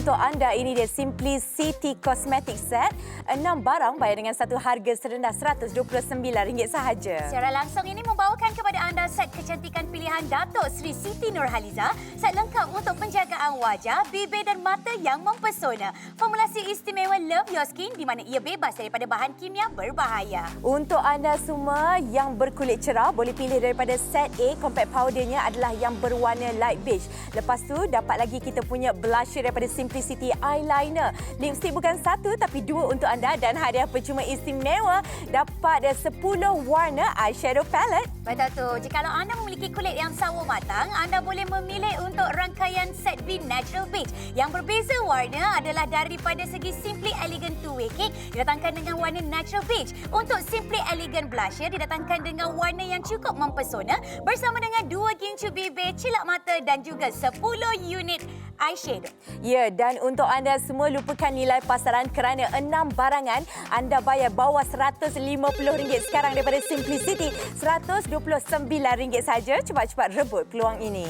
Untuk anda, ini dia Simplicity Cosmetic Set. 6 barang bayar dengan satu harga serendah RM129 sahaja. Secara langsung ini membawakan kepada anda set kecantikan pilihan Datuk Sri Siti Nurhaliza. Set lengkap untuk penjagaan wajah, bibir dan mata yang mempesona. Formulasi istimewa Love Your Skin di mana ia bebas daripada bahan kimia berbahaya. Untuk anda semua yang berkulit cerah, boleh pilih daripada set A. Compact powdernya adalah yang berwarna light beige. Lepas tu dapat lagi kita punya blusher daripada Simplicity Eyeliner. Lipstick bukan satu tapi dua untuk anda dan hadiah percuma istimewa dapat 10 warna eyeshadow palette. Betul tu. Jikalau anda memiliki kulit yang sawo matang, anda boleh memilih untuk rangkaian set B Natural Beige. Yang berbeza warna adalah daripada segi Simply Elegant Two-Way Cake didatangkan dengan warna Natural Beige. Untuk Simply Elegant Blusher didatangkan dengan warna yang cukup mempesona bersama dengan 2 gincu bibir, cilak mata dan juga 10 unit eyeshadow. Ya, dan untuk anda semua lupakan nilai pasaran kerana 6 barangan anda bayar bawah RM150 sekarang daripada Simplicity. RM129 saja. Cepat-cepat rebut peluang ini.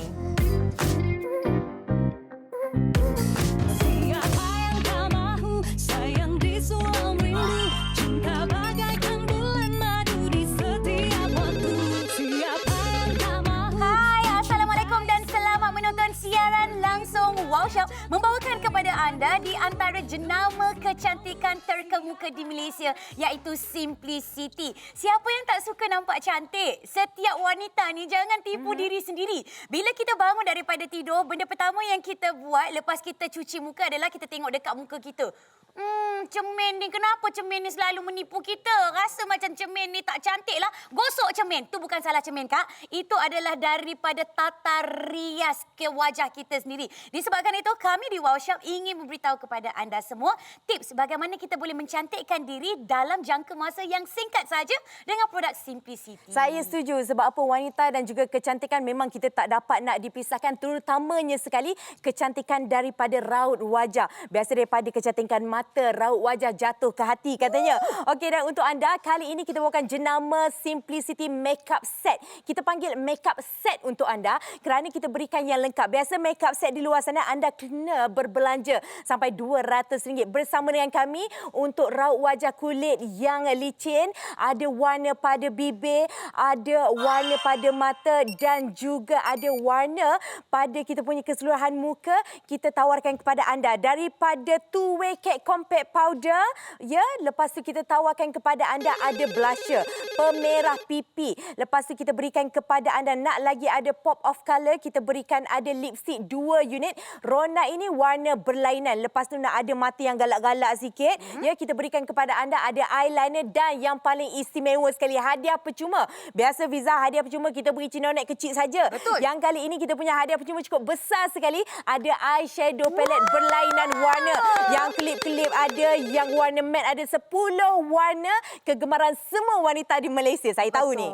Siaran langsung Wow Shop membawakan kepada anda di antara jenama kecantikan terkemuka di Malaysia iaitu Simplicity. Siapa yang tak suka nampak cantik? Setiap wanita ni jangan tipu diri sendiri. Bila kita bangun daripada tidur, benda pertama yang kita buat lepas kita cuci muka adalah kita tengok dekat muka kita. Cermin ni, kenapa cermin ni selalu menipu kita? Rasa macam cermin ni tak cantik lah. Gosok cermin. Tu bukan salah cermin, Kak. Itu adalah daripada tata rias ke wajah kita sendiri. Disebabkan itu, kami di Wow Shop ingin memberitahu kepada anda semua tips bagaimana kita boleh mencantikkan diri dalam jangka masa yang singkat saja dengan produk Simplicity. Saya setuju sebab apa wanita dan juga kecantikan memang kita tak dapat nak dipisahkan, terutamanya sekali kecantikan daripada raut wajah. Biasa daripada kecantikan mata, raut wajah jatuh ke hati katanya. Okey, dan untuk anda kali ini kita bawakan jenama Simplicity Makeup Set. Kita panggil makeup set untuk anda kerana kita berikan yang lengkap. Biasa makeup set di luar sana anda kena berbelanja sampai RM200 bersama dengan kami untuk raut wajah kulit yang licin, ada warna pada bibir, ada warna pada mata dan juga ada warna pada kita punya keseluruhan muka. Kita tawarkan kepada anda daripada Two-Way Cake Compact Powder, ya. Lepas tu kita tawarkan kepada anda ada blusher, pemerah pipi. Lepas tu kita berikan kepada anda nak lagi ada pop of colour, kita berikan ada lipstick 2 unit. Rona ini warna berlainan. Lepas tu nak ada mata yang galak-galak sikit, ya, kita berikan kepada anda ada eyeliner dan yang paling istimewa sekali hadiah percuma. Biasa Fiza hadiah percuma kita beri cinonek kecil saja. Betul. Yang kali ini kita punya hadiah percuma cukup besar sekali. Ada eyeshadow palette berlainan warna. Yang kelip-kelip ada, yang warna matte ada 10 warna kegemaran semua wanita di Malaysia. Saya tahu ni.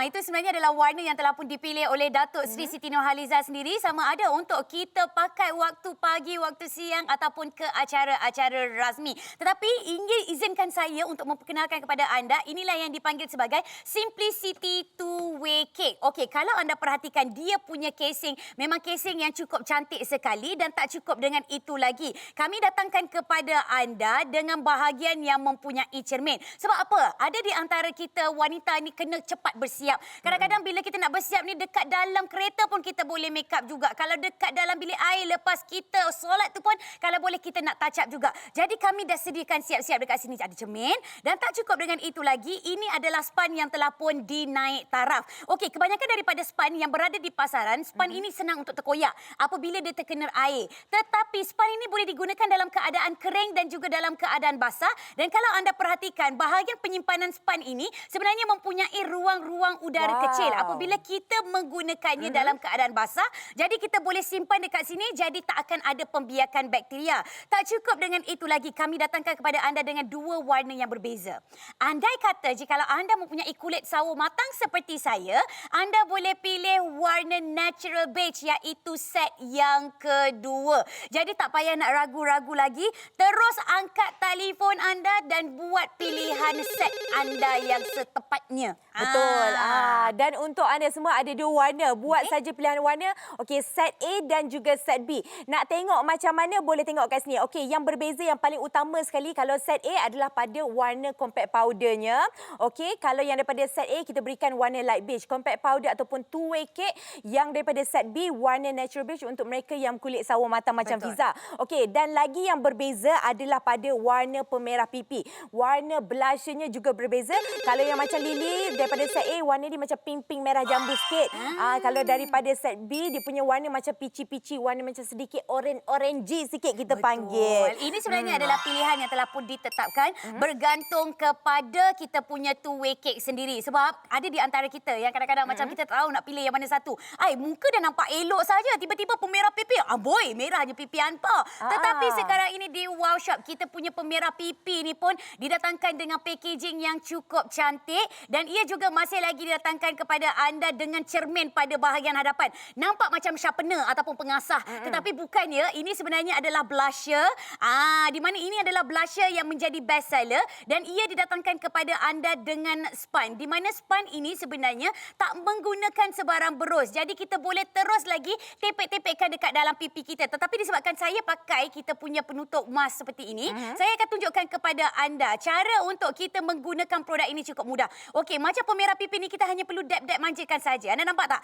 Itu sebenarnya adalah warna yang telah pun dipilih oleh Datuk Sri Siti Nurhaliza sendiri, sama ada untuk kita pakai waktu pagi, waktu siang ataupun ke acara-acara rasmi. Tetapi izinkan saya untuk memperkenalkan kepada anda, inilah yang dipanggil sebagai Simplicity Two-Way Cake. Okey, kalau anda perhatikan dia punya casing, memang casing yang cukup cantik sekali dan tak cukup dengan itu lagi. Kami datangkan kepada anda dengan bahagian yang mempunyai cermin. Sebab apa? Ada di antara kita wanita ni kena cepat bersiap. Kadang-kadang bila kita nak bersiap ni dekat dalam kereta pun kita boleh make up juga. Kalau dekat dalam bilik air lepas kita solat tu pun kalau boleh kita nak touch up juga. Jadi kami dah sediakan siap-siap dekat sini ada cermin dan tak cukup dengan itu lagi, ini adalah span yang telah pun dinaik taraf. Okey, kebanyakan daripada span yang berada di pasaran, span ini senang untuk terkoyak apabila dia terkena air. Tetapi span ini boleh digunakan dalam keadaan kering dan juga dalam keadaan basah. Dan kalau anda perhatikan, bahagian penyimpanan span ini sebenarnya mempunyai ruang-ruang udara kecil. Apabila kita menggunakannya dalam keadaan basah, jadi kita boleh simpan dekat sini, jadi tak akan ada pembiakan bakteria. Tak cukup dengan itu lagi, kami datangkan kepada anda dengan dua warna yang berbeza. Andai kata jikalau anda mempunyai kulit sawo matang seperti saya, anda boleh pilih warna natural beige iaitu set yang kedua. Jadi tak payah nak ragu-ragu lagi, terus angkat telefon anda dan buat pilihan set anda yang setepatnya. Betul. Dan untuk anda semua ada dua warna. Buat saja pilihan warna. Okey, set A dan juga set B. Nak tengok macam mana boleh tengok kat sini. Okey, yang berbeza yang paling utama sekali kalau set A adalah pada warna compact powdernya. Okey, kalau yang daripada set A kita berikan warna light beige, compact powder ataupun two way cake. Yang daripada set B warna natural beige untuk mereka yang kulit sawo matang macam Fiza. Okey, dan lagi yang berbeza adalah pada warna pemerah pipi. Warna blushernya juga berbeza. Kalau yang macam Lily daripada set A warna dia macam pink-pink merah jambu sikit. Kalau daripada set B dia punya warna macam peachy-peachy, warna macam sedikit orange sikit kita panggil. Ini sebenarnya adalah pilihan yang telah pun ditetapkan bergantung kepada kita punya two way cake sendiri. Sebab ada di antara kita yang kadang-kadang macam kita tahu nak pilih yang mana satu. Muka dah nampak elok saja, tiba-tiba pemerah pipi. Boy, merah je pipi hampa. Tetapi sekarang ini di Wow Shop kita punya pemerah pipi ni pun didatangkan dengan packaging yang cukup cantik dan ia juga masih lagi didatangkan kepada anda dengan cermin pada bahagian hadapan. Nampak macam sharpener ataupun pengasah. Tetapi bukannya, ini sebenarnya adalah blusher. Di mana ini adalah blusher yang menjadi best seller dan ia didatangkan kepada anda dengan span. Di mana span ini sebenarnya tak menggunakan sebarang berus. Jadi kita boleh terus lagi tepek-tepekkan dekat dalam pipi kita. Tetapi disebabkan saya pakai kita punya penutup mask seperti ini, saya akan tunjukkan kepada anda cara untuk kita menggunakan produk ini cukup mudah. Okey, macam pemerah pipi ni kita hanya perlu dab-dab manjakan saja. Anda nampak tak?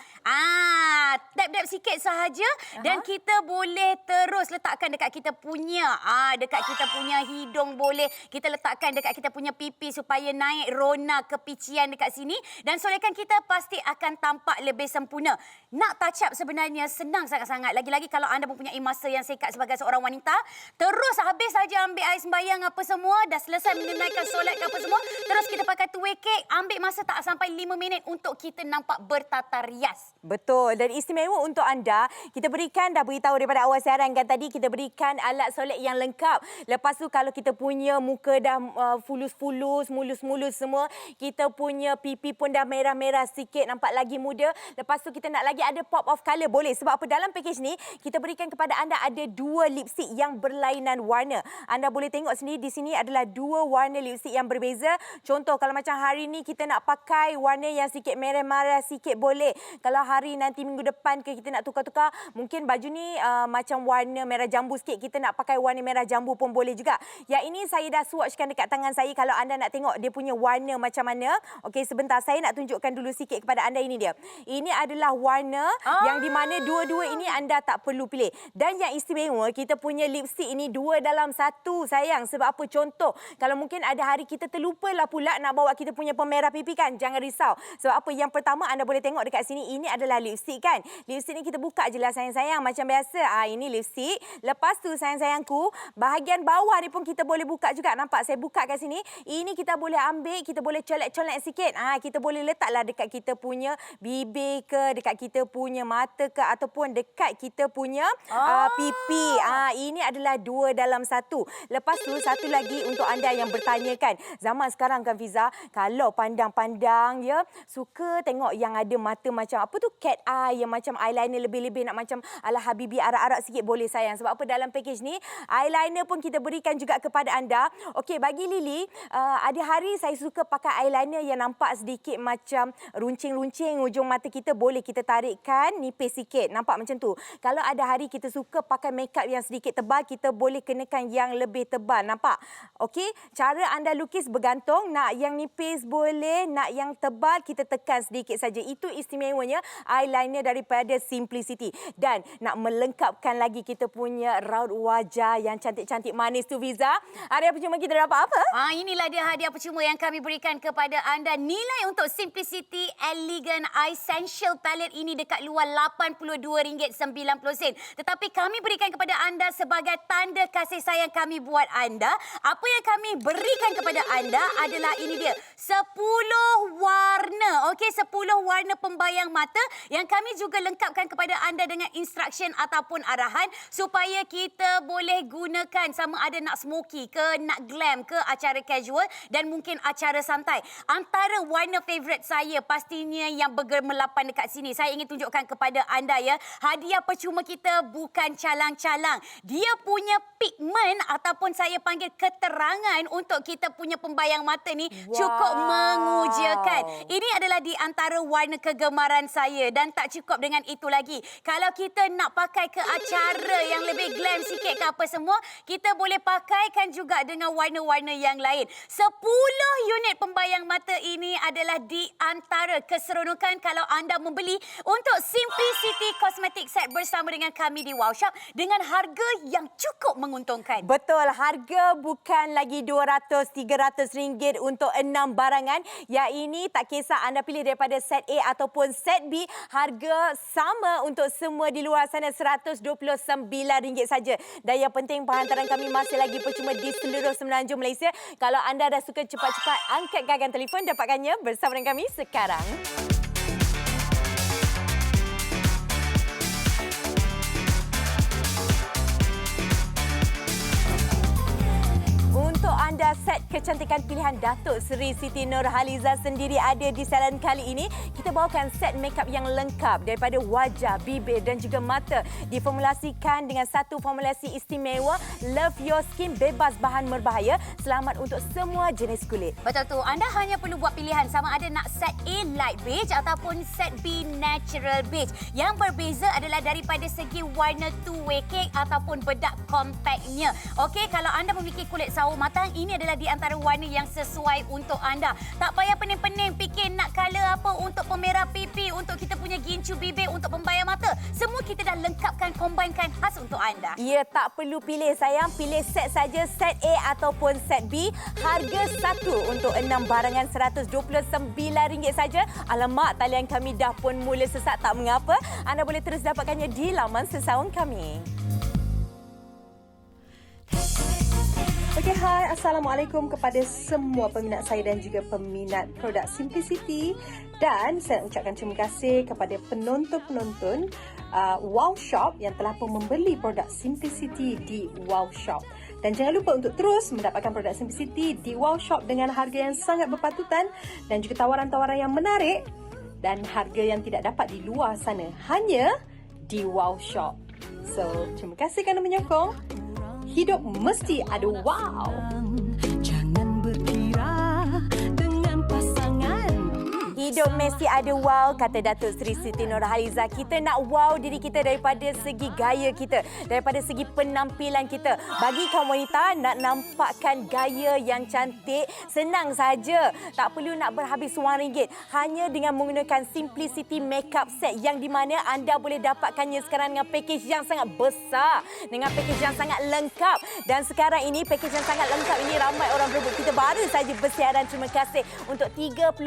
Dab-dab sikit sahaja dan kita boleh terus letakkan dekat kita punya dekat kita punya hidung boleh. Kita letakkan dekat kita punya pipi supaya naik rona kepician dekat sini dan solekan kita pasti akan tampak lebih sempurna. Nak touch up sebenarnya senang sangat-sangat. Lagi-lagi kalau anda mempunyai masa yang singkat sebagai seorang wanita, terus habis saja ambil air sembahyang apa semua, dah selesai menunaikan solat ke apa semua, terus kita pakai two way cake, ambil masa tak sampai 5 minit untuk kita nampak bertata rias. Betul. Dan istimewa untuk anda, kita berikan, dah beritahu daripada awal siaran kan tadi, kita berikan alat solat yang lengkap. Lepas tu kalau kita punya muka dah fulus-fulus, mulus-mulus semua, kita punya pipi pun dah merah-merah sikit, nampak lagi muda. Lepas tu kita nak lagi ada pop of colour, boleh. Sebab apa? Dalam package ni, kita berikan kepada anda ada dua lipstick yang berlainan warna. Anda boleh tengok sendiri, di sini adalah dua warna lipstick yang berbeza. Contoh, kalau macam hari ni kita nak pakai warna yang sikit merah-merah sikit, boleh. Kalau hari nanti minggu depan kita nak tukar-tukar, mungkin baju ni macam warna merah jambu sikit, kita nak pakai warna merah jambu pun boleh juga. Yang ini saya dah swatchkan dekat tangan saya. Kalau anda nak tengok dia punya warna macam mana, okey, sebentar saya nak tunjukkan dulu sikit kepada anda. Ini dia. Ini adalah warna yang di mana dua-dua ini anda tak perlu pilih. Dan yang istimewa, kita punya lipstick ini 2 dalam 1 sayang. Sebab apa? Contoh, kalau mungkin ada hari kita terlupalah pula nak bawa kita punya pemerah pipi kan, jangan risau. Sebab apa? Yang pertama anda boleh tengok dekat sini, ini adalah lipstick kan. Lipstick ni kita buka je lah sayang-sayang macam biasa. Ini lipstick. Lepas tu sayang-sayangku, bahagian bawah ni pun kita boleh buka juga. Nampak saya buka kat sini. Ini kita boleh ambil, kita boleh colek-colek sikit. Kita boleh letaklah dekat kita punya bibir ke, dekat kita punya mata ke, ataupun dekat kita punya pipi. Ini adalah 2 dalam 1. Lepas tu satu lagi untuk anda yang bertanyakan, zaman sekarang kan Fiza, kalau pandang-pandang ya, suka tengok yang ada mata macam apa tu, cat eye, yang macam eyeliner lebih-lebih nak macam ala Habibi arak-arak sikit, boleh sayang. Sebab apa? Dalam package ni eyeliner pun kita berikan juga kepada anda. Okey, bagi Lily, ada hari saya suka pakai eyeliner yang nampak sedikit macam runcing-runcing ujung mata kita, boleh kita tarikkan nipis sikit, nampak macam tu. Kalau ada hari kita suka pakai makeup yang sedikit tebal, kita boleh kenakan yang lebih tebal. Nampak? Okey, cara anda lukis bergantung. Nak yang nipis boleh, nak yang tebal kita tekan sedikit saja. Itu istimewanya eyeliner daripada Simplicity. Dan nak melengkapkan lagi kita punya raut wajah yang cantik-cantik manis tu, Fiza. Hadiah percuma kita dapat apa? Inilah dia hadiah percuma yang kami berikan kepada anda. Nilai untuk Simplicity Elegant Essential Palette ini dekat luar RM82.90. Tetapi kami berikan kepada anda sebagai tanda kasih sayang kami buat anda. Apa yang kami berikan kepada anda adalah ini dia. 10 warna. Okey, 10 warna pembayang mata yang kami juga lengkapkan kepada anda dengan instruction ataupun arahan supaya kita boleh gunakan sama ada nak smoky ke, nak glam ke, acara casual dan mungkin acara santai. Antara warna favourite saya pastinya yang bergemerlapan dekat sini. Saya ingin tunjukkan kepada anda ya. Hadiah percuma kita bukan calang-calang. Dia punya pigment ataupun saya panggil keterangan untuk kita punya pembayang mata ni cukup mengujakan. Ini adalah di antara warna kegemaran saya dan tak cukup dengan itu lagi. Kalau kita nak pakai ke acara yang lebih glam sikit ke apa semua, kita boleh pakaikan juga dengan warna-warna yang lain. 10 unit pembayang mata ini adalah di antara keseronokan kalau anda membeli untuk Simplicity Cosmetic Set bersama dengan kami di Wow Shop dengan harga yang cukup menguntungkan. Betul, harga bukan lagi RM200-300 untuk 6 barangan. Yang ini tak kisah anda pilih daripada set A ataupun set B, harga sama untuk semua di luar sana RM129 saja. Dan yang penting penghantaran kami masih lagi percuma di seluruh Semenanjung Malaysia. Kalau anda dah suka cepat-cepat angkat gagang telefon, dapatkannya bersama dengan kami sekarang. Untuk anda, set kecantikan pilihan Datuk Seri Siti Nurhaliza sendiri ada di salon kali ini. Kita bawakan set makeup yang lengkap daripada wajah, bibir dan juga mata. Diformulasikan dengan satu formulasi istimewa, Love Your Skin, bebas bahan berbahaya, selamat untuk semua jenis kulit. Betul tu, anda hanya perlu buat pilihan sama ada nak set A light beige ataupun set B natural beige. Yang berbeza adalah daripada segi warna two-way cake ataupun bedak compactnya. Okey, kalau anda memiliki kulit sawo matang, ini adalah di antara warna yang sesuai untuk anda. Tak payah pening-pening fikir nak colour apa untuk pemerah pipi, untuk kita punya gincu bibir, untuk pembayang mata. Semua kita dah lengkapkan, combinekan khas untuk anda. Ya, tak perlu pilih sayang, pilih set saja, set A ataupun set B. Harga satu untuk 6 barangan RM129 saja. Alamak, talian kami dah pun mula sesak, tak mengapa. Anda boleh terus dapatkannya di laman sesaung kami. Okey, hai. Assalamualaikum kepada semua peminat saya dan juga peminat produk Simplicity. Dan saya ucapkan terima kasih kepada penonton-penonton Wow Shop yang telah pun membeli produk Simplicity di Wow Shop. Dan jangan lupa untuk terus mendapatkan produk Simplicity di Wow Shop dengan harga yang sangat berpatutan dan juga tawaran-tawaran yang menarik dan harga yang tidak dapat di luar sana, hanya di Wow Shop. So, terima kasih kerana menyokong. Hidup mesti ada wow. Jangan berkira dengan pasangan. Hidup mesti ada wow, kata Datuk Seri Siti Nurhaliza. Kita nak wow diri kita daripada segi gaya kita, daripada segi penampilan kita. Bagi kaum wanita nak nampakkan gaya yang cantik, senang saja. Tak perlu nak berhabis RM1. Hanya dengan menggunakan Simplicity Makeup Set yang di mana anda boleh dapatkannya sekarang dengan package yang sangat besar, dengan package yang sangat lengkap. Dan sekarang ini package yang sangat lengkap ini ramai orang berebut. Kita baru saja bersiaran terima kasih untuk 35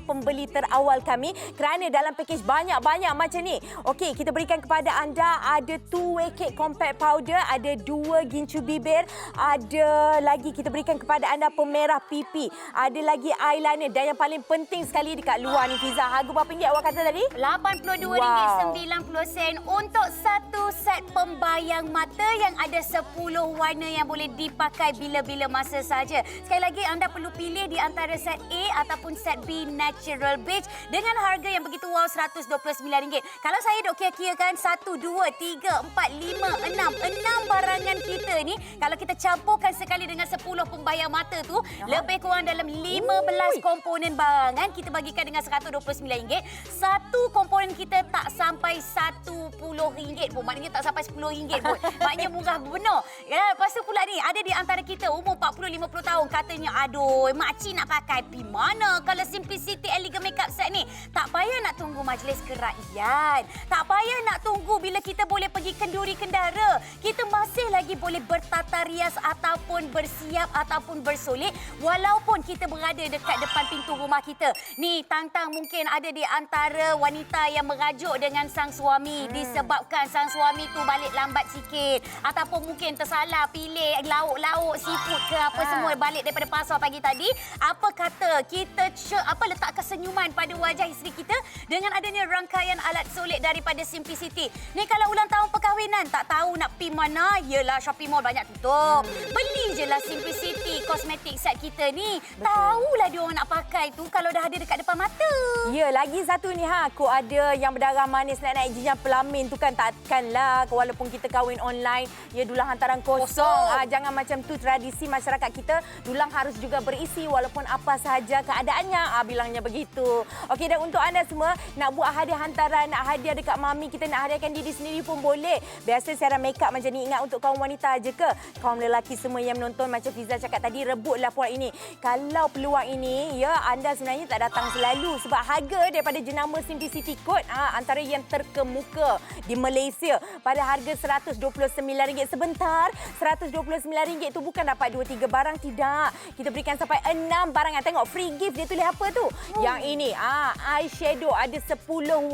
pembeli terawal kami kerana dalam package banyak-banyak macam ni. Okey, kita berikan kepada anda ada two-way cake compact powder, ada 2 gincu bibir, ada lagi kita berikan kepada anda pemerah pipi, ada lagi eyeliner dan yang paling penting sekali dekat luar ni, Fiza, harga berapa ringgit awak kata tadi? RM82.90 untuk satu set pembayang mata yang ada 10 warna yang boleh dipakai bila-bila masa saja. Sekali lagi anda perlu pilih di antara set A ataupun set B natural beige dengan harga yang begitu wow, RM129. Kalau saya dok kira-kirakan 1, 2, 3, 4, 5, 6 barangan kita kita ni, kalau kita campurkan sekali dengan 10 pembayar mata tu, lebih kurang dalam 15 komponen barangan kita bagikan dengan RM129. Satu komponen kita tak sampai RM10 pun. Maknanya tak sampai RM10 pun. Maknanya murah benar. Ya, lepas tu pula ni, ada di antara kita umur 40-50 tahun katanya, aduh, makcik nak pakai pi mana kalau Simplicity Elegant Makeup Set ni? Tak payah nak tunggu majlis kerakyat. Tak payah nak tunggu bila kita boleh pergi kenduri kendara. Kita masih lagi boleh bertata rias ataupun bersiap ataupun bersolek walaupun kita berada dekat depan pintu rumah kita. Ni, Tang-Tang mungkin ada di antara wanita yang merajuk dengan sang suami disebabkan sang suami tu balik lambat sikit ataupun mungkin tersalah pilih lauk-lauk seafood ke apa semua balik daripada pasar pagi tadi. Apa kata kita letakkan senyuman pada wajah isteri kita dengan adanya rangkaian alat solek daripada Simplicity. Ni kalau ulang tahun perkahwinan tak tahu nak pergi mana, yelah shopping mall banyak tutup. Beli je lah Simplicity Cosmetic Set kita ni. Tahulah dia orang nak pakai tu kalau dah ada dekat depan mata. Ya, lagi satu ni kod ada yang berdarah manis nak naik jenjang pelamin tu kan takkanlah walaupun kita kahwin online, ya dulang hantaran kosong. Jangan macam tu, tradisi masyarakat kita, dulang harus juga berisi walaupun apa sahaja keadaannya. Bilangnya begitu. Okey, dan untuk anda semua nak buat hadiah hantaran, nak hadiah dekat mami kita, nak hadiahkan diri sendiri pun boleh. Biasa siaran makeup macam ni ingat untuk kaum wanita aja ke? Kaum lelaki semua yang menonton macam Fiza cakap tadi, rebutlah peluang ini. Kalau peluang ini, ya anda sebenarnya tak datang selalu sebab harga daripada jenama Simplicity Code antara yang terkemuka di Malaysia pada harga RM129. Sebentar, RM129 tu bukan dapat 2-3 barang, tidak. Kita berikan sampai 6 barangan. Tengok free gift dia tulis apa tu? Yang ini, eyeshadow ada 10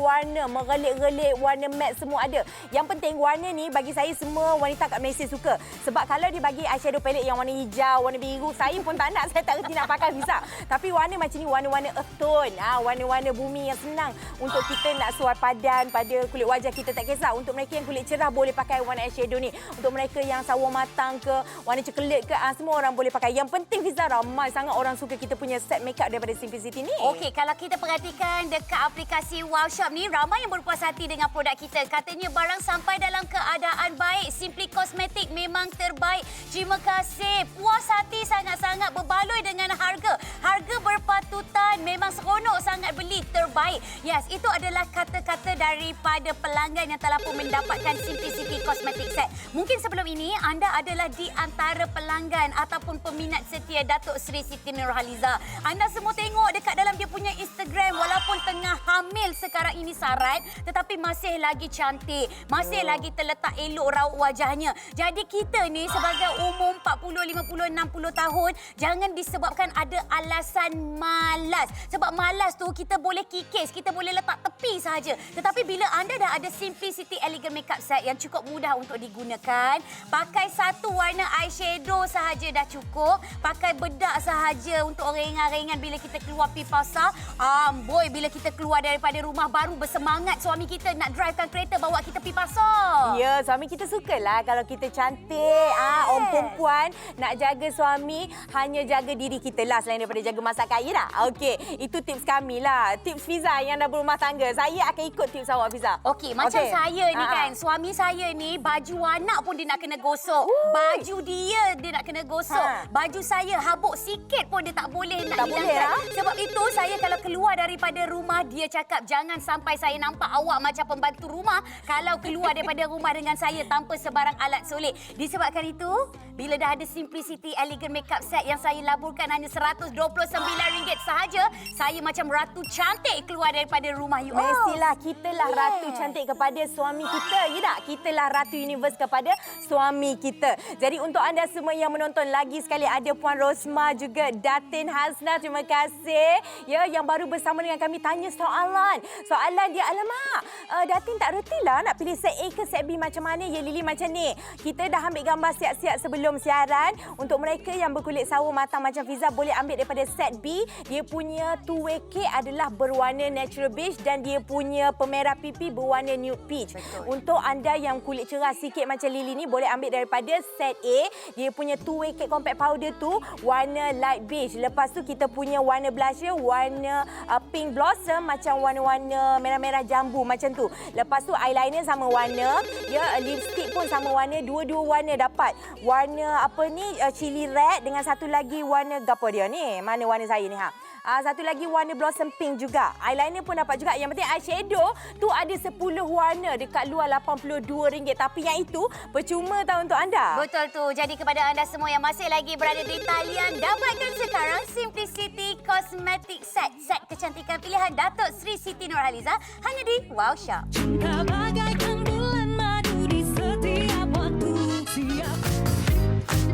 warna, merelik-relik, warna matte semua ada. Yang penting warna ni bagi saya semua wanita kat Malaysia suka. Sebab kalau dia bagi eyeshadow palette yang warna hijau, warna biru, saya pun tak nak, saya tak reti nak pakai Fiza. Tapi warna macam ni, warna-warna earth tone, warna-warna bumi yang senang untuk kita nak suai padan pada kulit wajah kita, tak kisah. Untuk mereka yang kulit cerah boleh pakai warna eyeshadow ni. Untuk mereka yang sawo matang ke, warna coklat ke, semua orang boleh pakai. Yang penting Fiza, ramai sangat orang suka kita punya set makeup daripada Simplicity ni. Okey, kalau kita perhatikan dekat aplikasi Wow Shop ni, ramai yang berpuas hati dengan produk kita. Katanya barang sampai dalam keadaan baik. Simply Cosmetic memang terbaik. Terima kasih. Puas hati sangat-sangat, berbaloi dengan harga. Harga berpatutan, memang seronok sangat beli, terbaik. Yes, itu adalah kata-kata daripada pelanggan yang telah pun mendapatkan Simplicity Cosmetic Set. Mungkin sebelum ini anda adalah di antara pelanggan ataupun peminat setia Datuk Seri Siti Nurhaliza. Anda semua tengok dekat dalam dia punya Instagram, walaupun tengah hamil sekarang ini Sarat, tetapi masih lagi cantik, masih lagi terletak elok raut wajahnya. Jadi kita ni sebagai umur 40, 50, 60 tahun, jangan disebabkan ada alasan malas. Sebab malas tu kita boleh kikis, kita boleh letak tepi sahaja. Tetapi bila anda dah ada Simplicity Elegant Makeup Set yang cukup mudah untuk digunakan, pakai satu warna eyeshadow sahaja dah cukup, pakai bedak sahaja untuk ringan-ringan bila kita keluar pergi pasar. Amboi, bila kita keluar daripada rumah baru bersemangat suami kita nak drivekan kereta bawa kita pergi pasar. Ya, suami kita sukalah kalau kita cantik. Orang perempuan nak jaga suami hanya jaga diri kita lah selain daripada jaga masakan. Ya tak? Okey, itu tips kami lah. Tips Fiza yang dah berumah tangga. Saya akan ikut tips awak, Fiza. Okey, macam saya ni kan, suami saya ni baju anak pun dia nak kena gosok. Baju dia nak kena gosok. Baju saya habuk sikit pun dia tak boleh nak hilangkan. Sebab itu saya kalau keluar daripada rumah, dia cakap jangan sampai saya nampak awak macam pembantu rumah kalau keluar daripada rumah dengan saya tanpa sebarang alat solek. Disebabkan itu, bila dah ada Simplicity Elegant Makeup Set yang saya laburkan hanya RM129 sahaja, saya macam ratu cantik keluar daripada rumah you all. Mestilah kita lah ratu cantik kepada suami kita. Ya tak? Kita lah ratu universe kepada suami kita. Jadi untuk anda semua yang menonton, lagi sekali ada Puan Rosma juga Datin Hasna. Terima kasih. Ya, yang baru bersama dengan kami tanya soalan. Soalan dia, alamak, Datin tak reti lah nak pilih set A ke set B macam mana. Ya Lily, macam ni. Kita dah ambil gambar siap-siap sebelum siaran. Untuk mereka yang berkulit sawo matang macam Fiza, boleh ambil daripada set set B, dia punya two-way cake adalah berwarna natural beige dan dia punya pemerah pipi berwarna nude peach. Untuk anda yang kulit cerah sikit macam Lily ni, boleh ambil daripada set A. Dia punya two-way cake compact powder tu warna light beige. Lepas tu kita punya warna blusher warna pink blossom macam warna-warna merah-merah jambu macam tu. Lepas tu eyeliner sama warna, ya, lipstick pun sama warna, dua-dua warna dapat. Warna apa ni, chili red dengan satu lagi warna gapo dia ni? Mana warna saya ni ha? Satu lagi warna blossom pink juga. Eyeliner pun dapat juga. Yang penting eyeshadow tu ada 10 warna, dekat luar RM82. Tapi yang itu percuma tahu untuk anda. Betul tu. Jadi kepada anda semua yang masih lagi berada di talian, dapatkan sekarang Simplicity Cosmetic Set. Set kecantikan pilihan Datuk Sri Siti Nurhaliza hanya di Wow Shop. Cinta bagaikan bulan madu di setiap waktu. Siap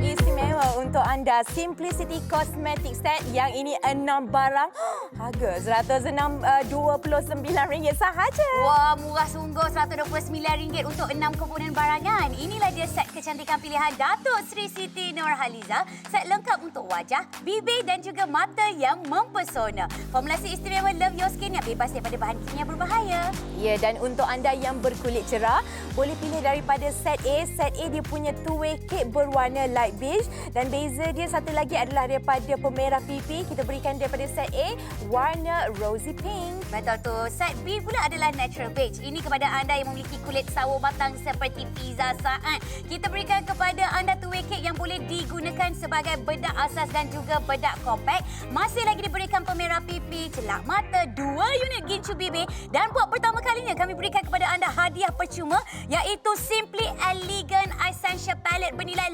Istimewa untuk anda Simplicity Cosmetic Set. Yang ini 6 barang, harga RM129 sahaja. Wah, murah sungguh, RM129 untuk 6 komponen barangan. Inilah dia set kecantikan pilihan Datuk Sri Siti Nurhaliza. Set lengkap untuk wajah, bibir dan juga mata yang mempesona. Formulasi istimewa Love Your Skin yang bebas daripada bahan kimia berbahaya. Ya, dan untuk anda yang berkulit cerah, boleh pilih daripada set A. Set A dia punya two-way cake berwarna light beige dan beza dia satu lagi adalah daripada pemerah pipi. Kita berikan daripada set A warna rosy pink. Betul tu. Set B pula adalah natural beige. Ini kepada anda yang memiliki kulit sawo matang seperti pizza saat. Kita berikan kepada anda two-way cake yang boleh digunakan sebagai bedak asas dan juga bedak compact. Masih lagi diberikan pemerah pipi, celak mata, 2 unit gincu bibir dan buat pertama kalinya kami berikan kepada anda hadiah percuma iaitu Simply Elegant Essential Palette bernilai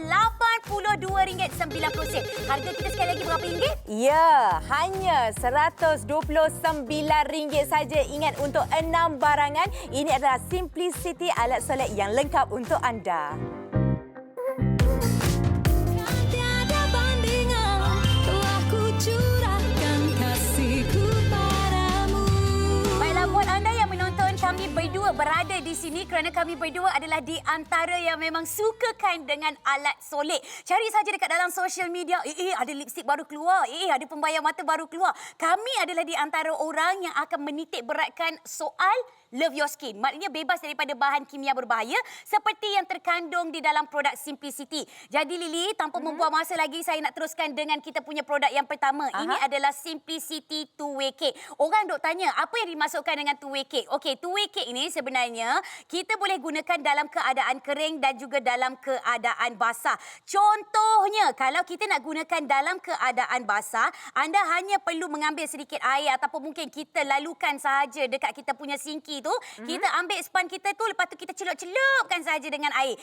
RM82.90. Harga kita sekali lagi berapa ringgit? Ya, hanya RM129 saja. Ingat, untuk 6 barangan. Ini adalah Simplicity alat solat yang lengkap untuk anda. tiada bandingan, telah ku curahkan kasihku padamu. Baiklah, buat anda yang menonton, kami berdua berada di sini kerana kami berdua adalah di antara yang memang sukakan dengan alat solek. Cari saja dekat dalam social media, ada lipstick baru keluar, ada pembayar mata baru keluar. Kami adalah di antara orang yang akan menitik beratkan soal Love Your Skin. Maknanya bebas daripada bahan kimia berbahaya seperti yang terkandung di dalam produk Simplicity. Jadi Lily, tanpa membuang masa lagi, saya nak teruskan dengan kita punya produk yang pertama. Ini adalah Simplicity Two-Way Cake. Orang duk tanya, apa yang dimasukkan dengan Two-Way Cake? Okey, Two-Way Cake ini sebenarnya kita boleh gunakan dalam keadaan kering dan juga dalam keadaan basah. Contohnya, kalau kita nak gunakan dalam keadaan basah, anda hanya perlu mengambil sedikit air ataupun mungkin kita lalukan sahaja dekat kita punya sinki tu, kita ambil span kita tu, lepas tu kita celup-celupkan sahaja dengan air.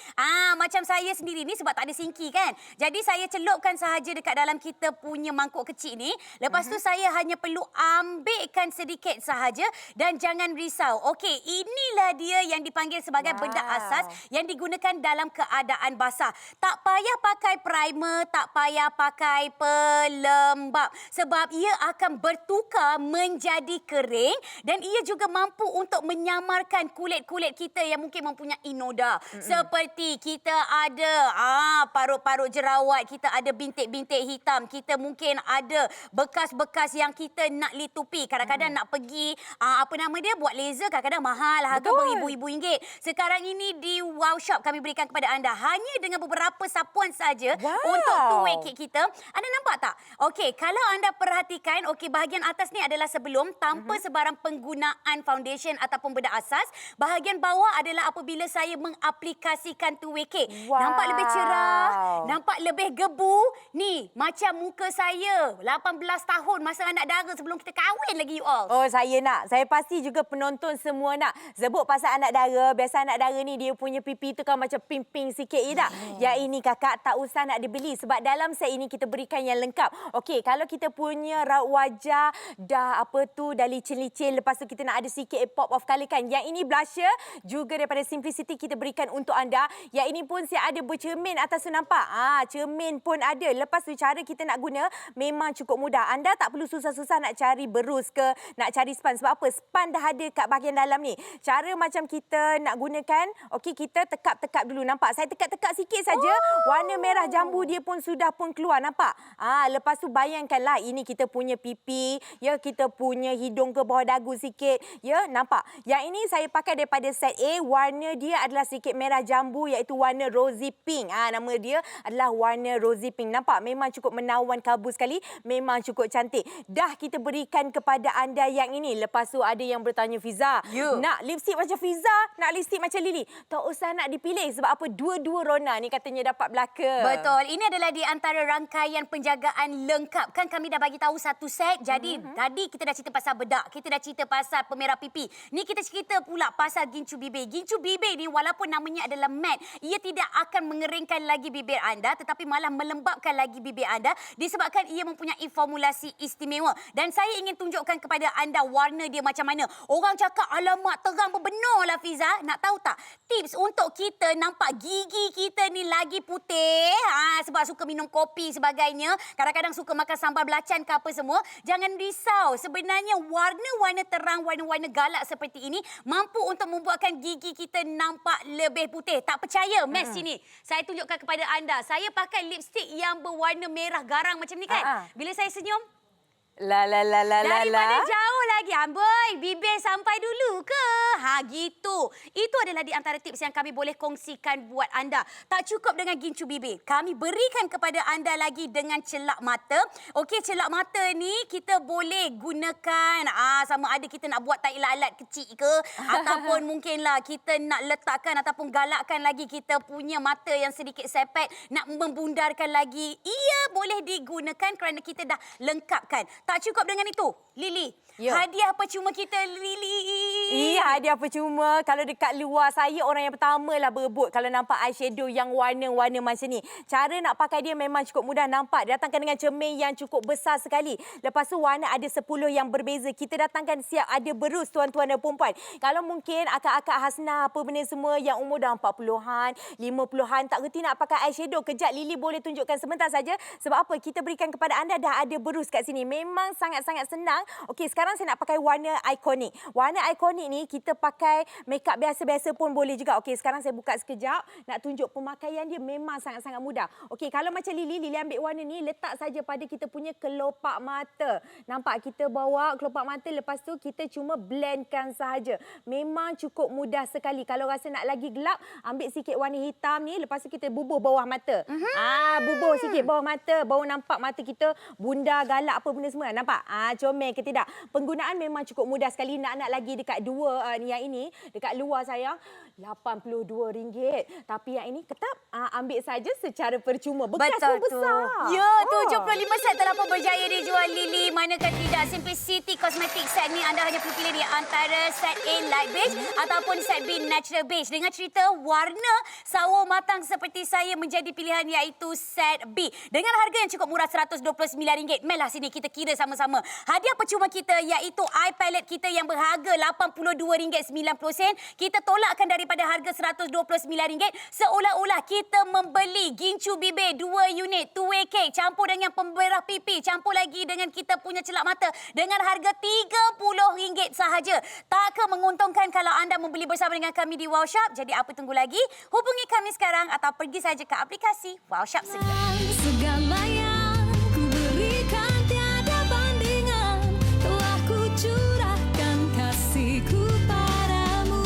Macam saya sendiri ni sebab tak ada sinki kan. Jadi saya celupkan sahaja dekat dalam kita punya mangkuk kecil ni. Lepas tu saya hanya perlu ambilkan sedikit sahaja dan jangan risau. Okey, inilah dia yang dipanggil sebagai bedak asas yang digunakan dalam keadaan basah. Tak payah pakai primer, tak payah pakai pelembab sebab ia akan bertukar menjadi kering dan ia juga mampu untuk menyamarkan kulit-kulit kita yang mungkin mempunyai noda. Seperti kita ada parut-parut jerawat, kita ada bintik-bintik hitam, kita mungkin ada bekas-bekas yang kita nak litupi. Kadang-kadang nak pergi buat laser, kadang-kadang mahal, harga beribu-ribu ringgit. Sekarang ini di Wow Shop kami berikan kepada anda hanya dengan beberapa sapuan saja untuk two-way cake kita. Anda nampak tak? Okey, kalau anda perhatikan, bahagian atas ni adalah sebelum tanpa sebarang penggunaan foundation ataupun bedak asas. Bahagian bawah adalah apabila saya mengaplikasikan two-way cake. Nampak lebih cerah, nampak lebih gebu. Ni, macam muka saya 18 tahun masa anak dara sebelum kita kahwin lagi you all. Oh, saya nak. Saya pasti juga penonton semua nak. Sebut pasal anak dara. Biasa anak dara ni dia punya pipi tu kan macam pink-pink sikit je tak? Yang ini kakak tak usah nak dibeli sebab dalam set ini kita berikan yang lengkap. Okey, kalau kita punya raut wajah dah dah licin-licin, lepas tu kita nak ada sikit pop of colour kan. Yang ini blusher juga daripada Simplicity kita berikan untuk anda. Yang ini pun saya ada bercermin atas tu, nampak? Cermin pun ada. Lepas tu cara kita nak guna memang cukup mudah. Anda tak perlu susah-susah nak cari berus ke, nak cari span. Sebab apa? Span dah ada kat bahagian dalam ni. Cara macam kita kita nak gunakan, okey, kita tekap-tekap dulu. Nampak? Saya tekap-tekap sikit saja. Warna merah jambu dia pun sudah pun keluar. Nampak? Lepas tu bayangkanlah ini kita punya pipi, ya, kita punya hidung ke bawah dagu sikit. Ya, nampak? Yang ini saya pakai daripada set A. Warna dia adalah sedikit merah jambu iaitu warna rosy pink. Nama dia adalah warna rosy pink. Nampak? Memang cukup menawan kalbu sekali. Memang cukup cantik. Dah kita berikan kepada anda yang ini. Lepas tu ada yang bertanya, Fiza, nak lipstick macam Fiza, nak lipstick macam Lily? Tak usah nak dipilih sebab apa? Dua-dua Rona ni katanya dapat belaka. Betul. Ini adalah di antara rangkaian penjagaan lengkap. Kan kami dah bagi tahu satu set. Jadi tadi kita dah cerita pasal bedak. Kita dah cerita pasal pemerah pipi. Ni kita cerita pula pasal gincu bibir. Gincu bibir ni walaupun namanya adalah matte, ia tidak akan mengeringkan lagi bibir anda tetapi malah melembabkan lagi bibir anda disebabkan ia mempunyai formulasi istimewa. Dan saya ingin tunjukkan kepada anda warna dia macam mana. Orang cakap, alamak terang berbenar lah Fiza. Nak tahu tak? Tips untuk kita nampak gigi kita ni lagi putih. Sebab suka minum kopi sebagainya. Kadang-kadang suka makan sambal belacan ke apa semua. Jangan risau. Sebenarnya warna-warna terang, warna-warna galak seperti ini mampu untuk membuatkan gigi kita nampak lebih putih. Tak percaya? Match sini. Saya tunjukkan kepada anda. Saya pakai lipstick yang berwarna merah garang macam ni kan. Bila saya senyum, daripada jauh lagi, amboi, bibir sampai dulu ke? Gitu. Itu adalah di antara tips yang kami boleh kongsikan buat anda. Tak cukup dengan gincu bibir. Kami berikan kepada anda lagi dengan celak mata. Okey, celak mata ni kita boleh gunakan sama ada kita nak buat tai lalat kecil ke ataupun mungkinlah kita nak letakkan ataupun galakkan lagi kita punya mata yang sedikit sepet, nak membundarkan lagi. Ia boleh digunakan kerana kita dah lengkapkan. Tak cukup dengan itu, Lily. Hadiah percuma kita, Lily. Iya, hadiah percuma. Kalau dekat luar, saya orang yang pertama lah berebut kalau nampak eyeshadow yang warna-warna macam ni. Cara nak pakai dia memang cukup mudah. Nampak, datangkan dengan cermin yang cukup besar sekali. Lepas tu warna ada 10 yang berbeza. Kita datangkan siap ada berus tuan-tuan dan perempuan. Kalau mungkin akak-akak Hasna apa benda semua yang umur dah 40-an, 50-an, tak reti nak pakai eyeshadow. Kejap Lily boleh tunjukkan sebentar saja. Sebab apa? Kita berikan kepada anda dah ada berus kat sini. Memang sangat-sangat senang. Okey, sekarang saya nak pakai warna ikonik. Warna ikonik ni kita pakai makeup biasa-biasa pun boleh juga. Okey, sekarang saya buka sekejap. Nak tunjuk pemakaian dia memang sangat-sangat mudah. Okey, kalau macam Lily ambil warna ni, letak saja pada kita punya kelopak mata. Nampak? Kita bawa kelopak mata, lepas tu kita cuma blendkan sahaja. Memang cukup mudah sekali. Kalau rasa nak lagi gelap, ambil sikit warna hitam ni, lepas tu kita bubuh bawah mata. Bubuh sikit bawah mata, baru nampak mata kita bundar, galak apa benda semua. Nampak? Comel ke tidak? Penggunaan memang cukup mudah sekali. Nak lagi dekat dua yang ini, dekat luar sayang, RM82. Tapi yang ini ketap, ambil saja secara percuma. Bekas pun besar. Ya, 75 set telah pun berjaya dijual Lily. Manakah tidak, Simplicity Cosmetic set ni anda hanya perlu pilih di antara set A Light Beige ataupun set B Natural Beige. Dengan cerita warna sawo matang seperti saya menjadi pilihan iaitu set B. Dengan harga yang cukup murah RM129. Melah sini kita kira sama-sama. Hadiah percuma kita iaitu eye palette kita yang berharga RM82.90. Kita tolakkan daripada harga RM129 seolah-olah kita membeli gincu bibir 2 unit, two-way cake campur dengan pemberah pipi, campur lagi dengan kita punya celak mata dengan harga RM30 sahaja. Takkah menguntungkan kalau anda membeli bersama dengan kami di Wow Shop? Jadi apa tunggu lagi? Hubungi kami sekarang atau pergi saja ke aplikasi Wow Shop segera. Segala yang ku berikan tiada bandingan, telah ku curahkan kasihku padamu.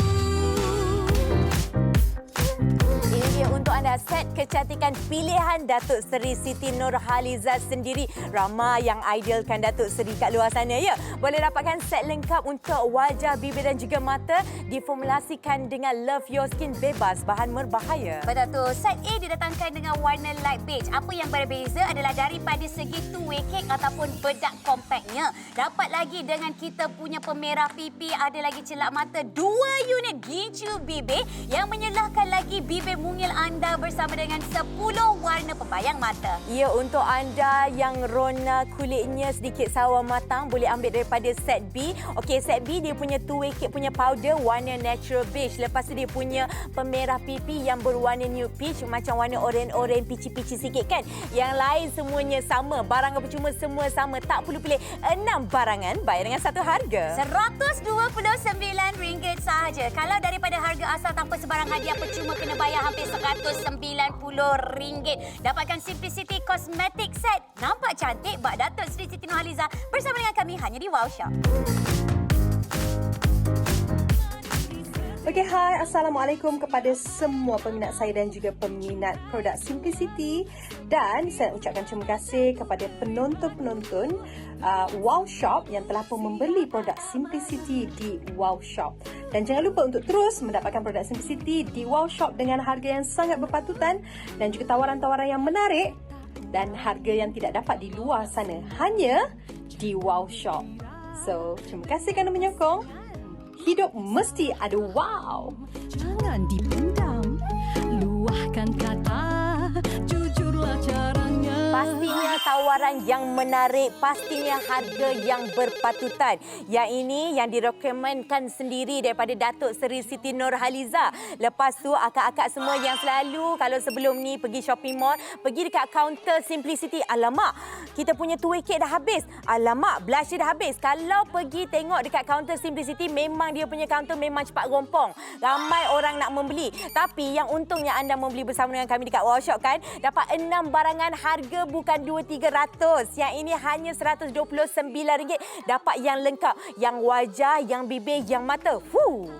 Ini dia untuk anda set kecantikan pilihan Datuk Seri Siti Nurhaliza sendiri. Ramai yang idealkan Datuk Seri kat luar sana ya. Boleh dapatkan set lengkap untuk wajah, bibir dan juga mata diformulasikan dengan Love Your Skin bebas bahan berbahaya. Betul tu. Set A didatangkan dengan warna light beige. Apa yang berbeza adalah daripada segi two-way cake ataupun bedak kompaknya. Dapat lagi dengan kita punya pemerah pipi, ada lagi celak mata, 2 unit gincu bibir yang menyelahkan lagi bibir mungil anda bersama dengan 10 warna pembayang mata. Ya, untuk anda yang rona kulitnya sedikit sawah matang, boleh ambil daripada set B. Okey, set B dia punya two-way kit punya powder warna natural beige. Lepas tu dia punya pemerah pipi yang berwarna nude peach, macam warna oren-oren peachy-peachy sikit kan. Yang lain semuanya sama. Barang percuma semua sama. Tak perlu pilih 6 barangan, bayar dengan satu harga. RM129 sahaja. Kalau daripada harga asal tanpa sebarang hadiah percuma kena bayar hampir RM190. Dapatkan Simplicity Cosmetic Set. Nampak cantik bak Datuk Seri Siti Nurhaliza bersama dengan kami hanya di Wow Shop. Okey, hai. Assalamualaikum kepada semua peminat saya dan juga peminat produk Simplicity. Dan saya ucapkan terima kasih kepada penonton-penonton Wow Shop yang telah pun membeli produk Simplicity di Wow Shop. Dan jangan lupa untuk terus mendapatkan produk Simplicity di Wow Shop dengan harga yang sangat berpatutan dan juga tawaran-tawaran yang menarik dan harga yang tidak dapat di luar sana, hanya di Wow Shop. So, terima kasih kerana menyokong. Hidup mesti ada wow. Jangan dipendam, luahkan kata, jujurlah caranya. Pastinya tawaran yang menarik, pastinya harga yang berpatutan. Yang ini yang direkomendkan sendiri daripada Datuk Seri Siti Nurhaliza. Lepas tu akak-akak semua yang selalu kalau sebelum ni pergi shopping mall, pergi dekat kaunter Simplicity, alamak, kita punya two-way kit dah habis. Alamak, blusher dah habis. Kalau pergi tengok dekat kaunter Simplicity, memang dia punya kaunter memang cepat rompong. Ramai orang nak membeli. Tapi yang untungnya anda membeli bersama dengan kami dekat Wow Shop kan, dapat 6 barangan, harga bukan 2-300. Yang ini hanya RM129. Dapat yang lengkap, yang wajah, yang bibir, yang mata.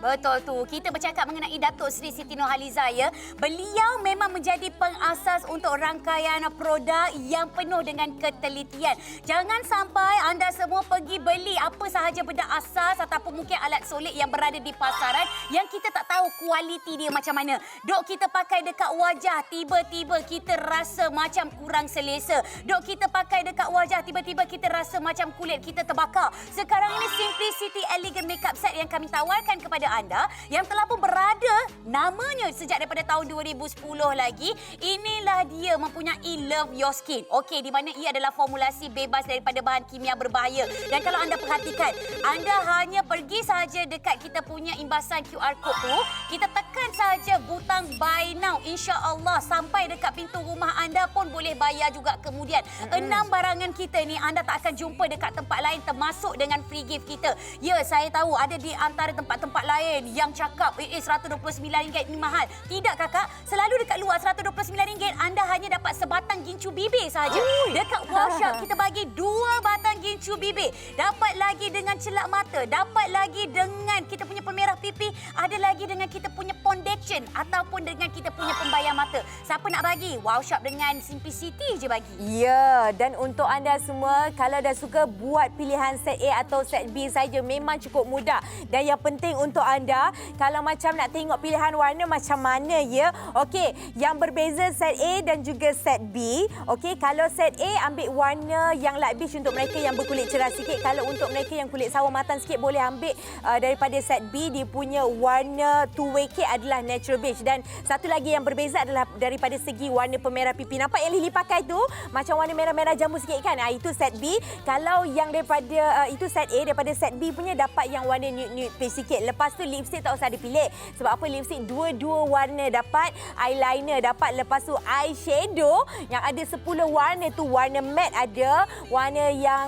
Betul tu. Kita bercakap mengenai Datuk Seri Siti Nurhaliza ya. Beliau memang menjadi pengasas untuk rangkaian produk yang penuh dengan ketelitian. Jangan sampai anda semua pergi beli apa sahaja benda asas ataupun mungkin alat solid yang berada di pasaran yang kita tak tahu kualiti dia macam mana. Dok kita pakai dekat wajah, tiba-tiba kita rasa macam kurang selesa. Dok kita pakai dekat wajah, tiba-tiba kita rasa macam kulit kita terbakar. Sekarang ini Simplicity Elegant Makeup Set yang kami tawarkan kepada anda yang telah pun berada namanya sejak daripada tahun 2010 lagi. Inilah dia mempunyai Love Your Skin. Okey, di mana ia adalah formulasi bebas daripada bahan kimia berbahaya. Dan kalau anda perhatikan, anda hanya pergi sahaja dekat kita punya imbasan QR code tu, kita tekan sahaja butang buy now. InsyaAllah sampai dekat pintu rumah anda pun boleh bayar juga kemudian. 6 barangan kita ni anda tak akan jumpa dekat tempat lain termasuk dengan free gift kita. Ya, saya tahu ada di antara tempat-tempat lain yang cakap RM129 ni mahal. Tidak kakak, selalu dekat luar RM129 anda hanya dapat sebatang gincu bibir sahaja. Dekat Wow Shop kita bagi 2 batang gincu bibir. Dapat lagi dengan celak mata, dapat lagi dengan kita punya pemerah pipi, ada lagi dengan kita punya foundation ataupun dengan kita punya pembayang mata. Siapa nak bagi? Wow Shop dengan Simplicity je bagi. Ya, dan untuk anda semua, kalau dah suka buat pilihan set A atau set B saja, memang cukup mudah. Dan yang penting untuk anda, kalau macam nak tengok pilihan warna macam mana ya. Okey, yang berbeza set A dan juga set B. Okey, kalau set A ambil warna yang light beige untuk mereka yang berkulit cerah sikit. Kalau untuk mereka yang kulit sawah matang sikit, boleh ambil daripada set B. Dia punya warna two-way kit adalah natural beige. Dan satu lagi yang berbeza adalah daripada segi warna pemerah pipi. Nampak yang Lily pakai tu macam warna merah-merah jambu sikit kan? Itu set B. Kalau yang daripada itu set A, daripada set B punya dapat yang warna nude peach sikit. Lepas tu lipstick tak usah dipilih. Sebab apa? Lipstick dua-dua warna dapat, eyeliner dapat, lepas tu eyeshadow yang ada 10 warna tu, warna matte ada, warna yang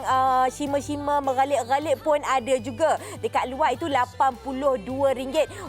shimmer-shimmer mengalit-galit pun ada juga. Dekat luar itu RM82.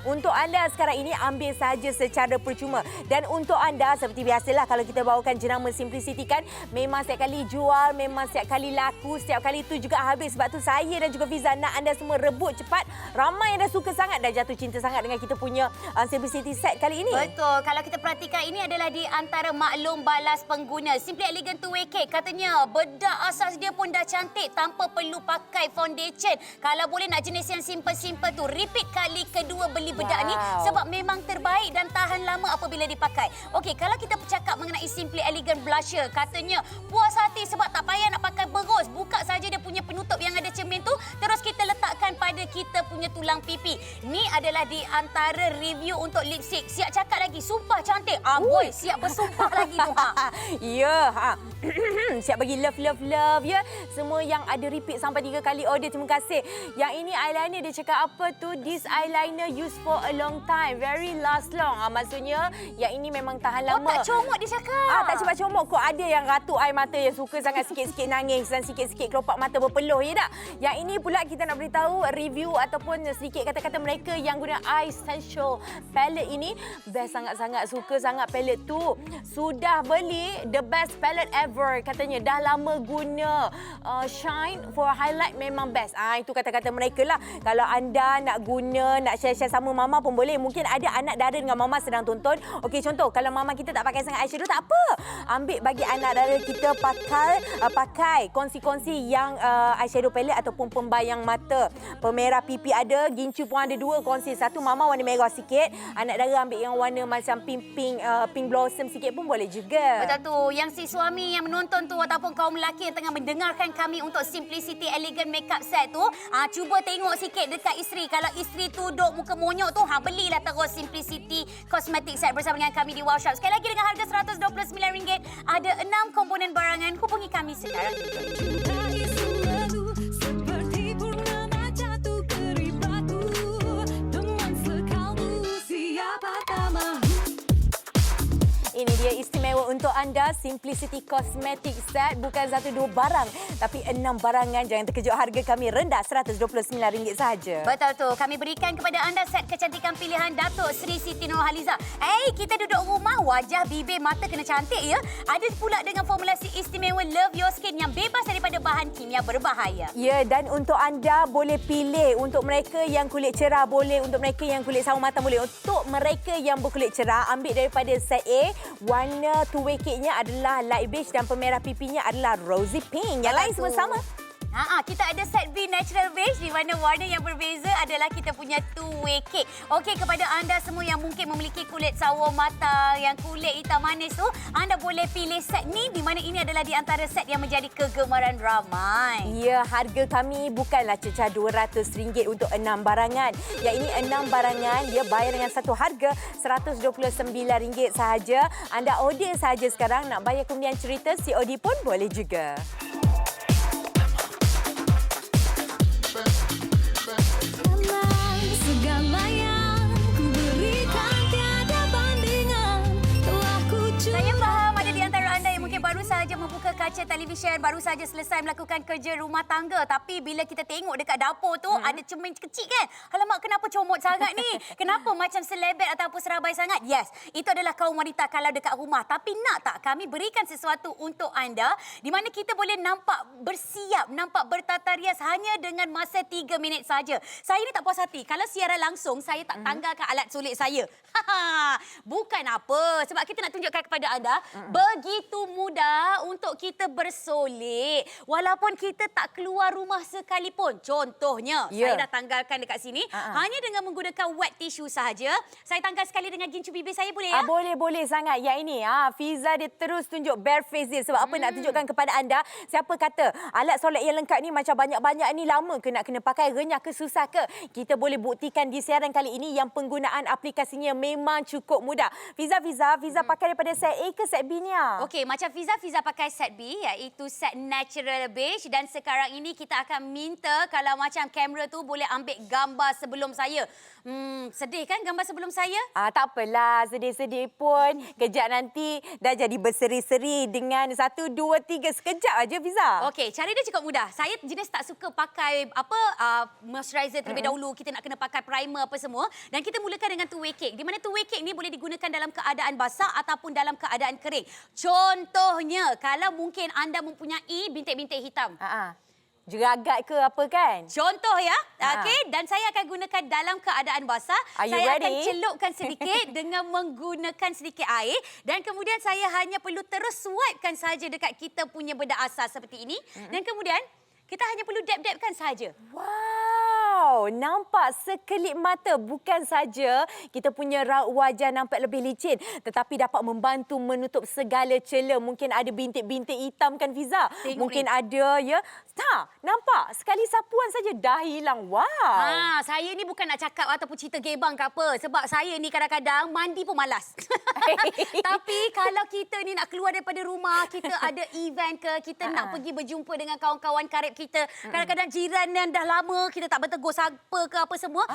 Untuk anda sekarang ini ambil saja secara percuma. Dan untuk anda seperti biasalah kalau kita bawakan jenama Simplicity kan, memang setiap kali jual, memang setiap kali laku, setiap kali itu juga habis. Sebab tu saya dan juga Fiza nak anda semua rebut cepat. Ramai yang dah suka sangat, dah jatuh cinta sangat dengan kita punya Simplicity Set kali ini. Betul. Kalau kita perhatikan, ini adalah di antara maklum balas pengguna. Simply Elegant Two-Way Cake. Katanya bedak asas dia pun dah cantik tanpa perlu pakai foundation. Kalau boleh nak jenis yang simple-simple tu, repeat kali kedua beli bedak ni sebab memang terbaik dan tahan lama apabila dipakai. Okey, kalau kita bercakap mengenai Simply Elegant Blusher, katanya puas hati sebab tak payah nak pakai berus. Buka saja dia punya penutup yang ada cermin tu, terus kita letakkan pada daripada kita punya tulang pipi. Ni adalah di antara review untuk lipstick. Siap cakap lagi, sumpah cantik. Boy, siap bersumpah lagi tu. Ya, siap bagi love ya. Semua yang ada repeat sampai 3 kali order, terima kasih. Yang ini eyeliner, dia cakap apa tu? This eyeliner used for a long time, very last long. Maksudnya yang ini memang tahan lama. Tak comot dia cakap. Tak cepat comot kot. Ada yang ratuk air mata yang suka sangat sikit-sikit nangis dan sikit-sikit kelopak mata berpeluh, ya tak? Yang ini pula kita nak beritahu review ataupun sedikit kata-kata mereka yang guna Eye Essential palette ini. Best sangat-sangat, suka sangat palette tu. Sudah beli the best palette ever katanya. Dah lama guna Shine for highlight memang best. Itu kata-kata mereka lah. Kalau anda nak guna, nak share-share sama mama pun boleh. Mungkin ada anak dara dengan mama sedang tonton. Okey, contoh kalau mama kita tak pakai sangat eyeshadow, tak apa. Ambil bagi anak dara kita pakai kongsi-kongsi yang eyeshadow palette ataupun pembayang mata. Pemerah pipi ada, gincu pun ada 2 kongsi. Satu mama warna merah sikit, anak dara ambil yang warna macam pink blossom sikit pun boleh juga. Betul tu. Yang si suami yang menonton tu ataupun kaum lelaki yang tengah mendengarkan kami untuk Simplicity Elegant Makeup Set tu, cuba tengok sikit dekat isteri. Kalau isteri tu duk muka monyok tu, belilah terus Simplicity Cosmetic Set bersama dengan kami di Wow Shop. Sekali lagi dengan harga RM129. Ada 6 komponen barangan. Hubungi kami sekarang. Cintai selalu seperti purnama jatuh ke batu. Teman sekalbu siapa tak mahu. Ini dia istimewa untuk anda, Simplicity Cosmetic Set. Bukan 1-2 barang, tapi 6 barangan. Jangan terkejut, harga kami rendah RM129 sahaja. Betul tu. Kami berikan kepada anda set kecantikan pilihan Datuk Seri Siti Nurhaliza. Kita duduk rumah, wajah, bibir, mata kena cantik ya. Ada pula dengan formulasi istimewa Love Your Skin yang bebas daripada bahan kimia berbahaya. Ya, dan untuk anda boleh pilih. Untuk mereka yang kulit cerah boleh, untuk mereka yang kulit sawo matang boleh. Untuk mereka yang berkulit cerah, ambil daripada set A. Warna two-way cake-nya adalah light beige dan pemerah pipinya adalah rosy pink. Yang lain semua sama. Kita ada set B Natural Beige di mana warna yang berbeza adalah kita punya two-way cake. Okey, kepada anda semua yang mungkin memiliki kulit sawo matang, yang kulit hitam manis tu, anda boleh pilih set ni di mana ini adalah di antara set yang menjadi kegemaran ramai. Ya, harga kami bukanlah cecah RM200 untuk 6 barangan. Yang ini 6 barangan, dia bayar dengan satu harga RM129 sahaja. Anda order sahaja sekarang, nak bayar kemudian cerita COD pun boleh juga. Segala yang ku berikan tiada bandingan. Telah ku Saya faham ada di antara anda yang mungkin baru sahaja membuka kaca televisyen, baru sahaja selesai melakukan kerja rumah tangga. Tapi bila kita tengok dekat dapur tu, ada cermin kecil kan? Alamak, kenapa comot sangat ni? Kenapa macam selebet ataupun serabai sangat? Yes, itu adalah kaum wanita kalau dekat rumah. Tapi nak tak kami berikan sesuatu untuk anda di mana kita boleh nampak bersiap, nampak bertata rias hanya dengan masa 3 minit saja. Saya ni tak puas hati. Kalau siaran langsung, saya tak tanggalkan alat sulit saya. Bukan apa. Sebab kita nak tunjukkan kepada anda, begitu mudah untuk kita bersolek. Walaupun kita tak keluar rumah sekalipun. Contohnya, saya dah tanggalkan dekat sini. Hanya dengan menggunakan wet tissue sahaja. Saya tanggal sekali dengan gincu bibir saya, boleh ya? Boleh sangat. Yang ini, Fiza dia terus tunjuk bare face dia. Sebab apa nak tunjukkan kepada anda, siapa kata alat solek yang lengkap ni macam banyak-banyak ni lama ke nak kena pakai, renyah ke, susah ke? Kita boleh buktikan di siaran kali ini yang penggunaan aplikasinya memang cukup mudah. Fiza pakai daripada set A ke set B ni? Okey, macam Fiza pakai set B iaitu set Natural Beige dan sekarang ini kita akan minta kalau macam kamera tu boleh ambil gambar sebelum saya. Sedih kan gambar sebelum saya? Tak apalah, sedih-sedih pun. Kejap nanti dah jadi berseri-seri dengan 1, 2, 3. Sekejap aja, Fiza. Okey, cara dia cukup mudah. Saya jenis tak suka pakai moisturizer terlebih dahulu. Kita nak kena pakai primer apa semua. Dan kita mulakan dengan two-way cake. Di mana two-way cake ni boleh digunakan dalam keadaan basah ataupun dalam keadaan kering. Contohnya, kalau mungkin anda mempunyai bintik-bintik hitam. Jeragat ke apa kan? Contoh ya. Okey, dan saya akan gunakan dalam keadaan basah. Saya akan celupkan sedikit dengan menggunakan sedikit air dan kemudian saya hanya perlu terus swipekan saja dekat kita punya bedak asas seperti ini dan kemudian kita hanya perlu dab-dabkan saja. Wow. Wow, nampak sekelip mata. Bukan saja kita punya raut wajah nampak lebih licin, tetapi dapat membantu menutup segala celah. Mungkin ada bintik-bintik hitam kan Fiza? Tengok Mungkin ni. ada ya. Nampak sekali sapuan saja dah hilang. Wow. Saya ni bukan nak cakap ataupun cerita gebang ke apa. Sebab saya ni kadang-kadang mandi pun malas. Tapi kalau kita ni nak keluar daripada rumah, kita ada event ke, kita nak pergi berjumpa dengan kawan-kawan karib kita. Kadang-kadang jiran yang dah lama kita tak bertegur sapa ke apa semua.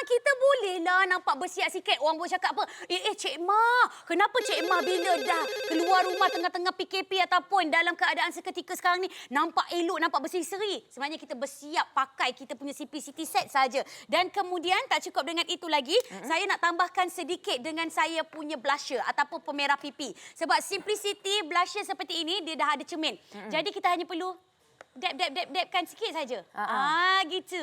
Kita bolehlah nampak bersiap sikit. Orang boleh cakap apa? Cik Ma, kenapa Cik Ma bila dah keluar rumah tengah-tengah PKP ataupun dalam keadaan seketika sekarang ni nampak elok, nampak berseri-seri. Sebenarnya kita bersiap pakai kita punya simplicity set saja. Dan kemudian tak cukup dengan itu lagi, saya nak tambahkan sedikit dengan saya punya blusher ataupun pemerah pipi. Sebab simplicity blusher seperti ini dia dah ada cermin. Jadi kita hanya perlu dab-dab-dab-dabkan sikit saja. Gitu.